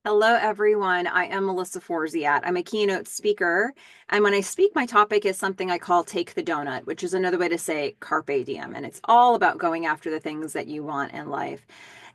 Hello, everyone. I am Melissa Forziat. I'm a keynote speaker. And when I speak, my topic is something I call Take the Doughnut, which is another way to say carpe diem. And it's all about going after the things that you want in life.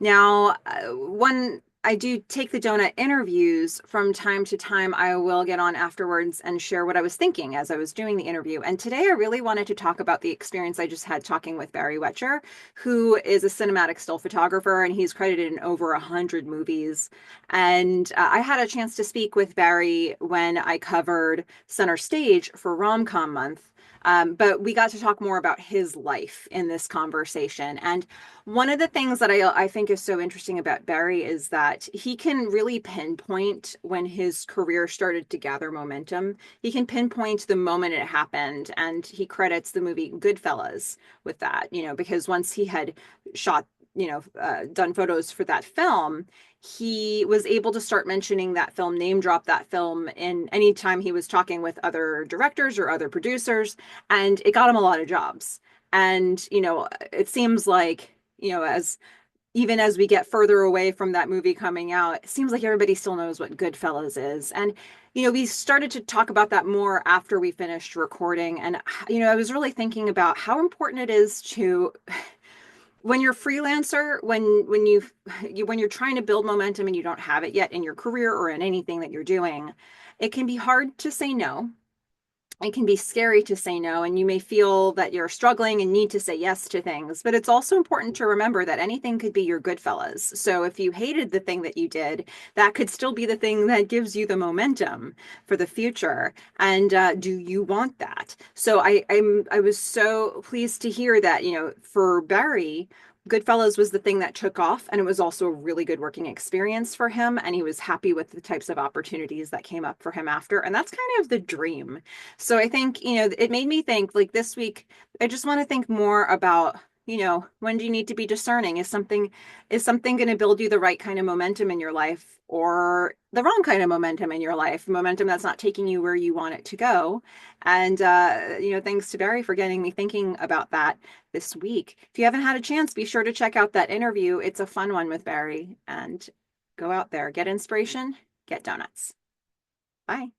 Now, when I do Take the Doughnut interviews from time to time, I will get on afterwards and share what I was thinking as I was doing the interview. And today I really wanted to talk about the experience I just had talking with Barry Wetcher, who is a cinematic still photographer, and he's credited in over 100 movies. And I had a chance to speak with Barry when I covered Center Stage for Rom-Com Month. But we got to talk more about his life in this conversation. And one of the things that I think is so interesting about Barry is that he can really pinpoint when his career started to gather momentum. He can pinpoint the moment it happened, and he credits the movie Goodfellas with that, because once he had shot, done photos for that film, he was able to start mentioning that film, name drop that film in any time he was talking with other directors or other producers, and it got him a lot of jobs. And it seems like, as even as we get further away from that movie coming out, it seems like everybody still knows what Goodfellas is. And we started to talk about that more after we finished recording. And I was really thinking about how important it is to, when you're a freelancer, when you're trying to build momentum and you don't have it yet in your career or in anything that you're doing, it can be hard to say no. It can be scary to say no, and you may feel that you're struggling and need to say yes to things. But it's also important to remember that anything could be your Goodfellas. So if you hated the thing that you did, that could still be the thing that gives you the momentum for the future. And do you want that? So I was so pleased to hear that, for Barry, Goodfellas was the thing that took off, and it was also a really good working experience for him. And he was happy with the types of opportunities that came up for him after. And that's kind of the dream. So I think, it made me think, like, this week, I just want to think more about, when do you need to be discerning? Is something going to build you the right kind of momentum in your life, or the wrong kind of momentum in your life, momentum that's not taking you where you want it to go? And thanks to Barry for getting me thinking about that this week. If you haven't had a chance, be sure to check out that interview. It's a fun one with Barry, and go out there, get inspiration, get donuts. Bye.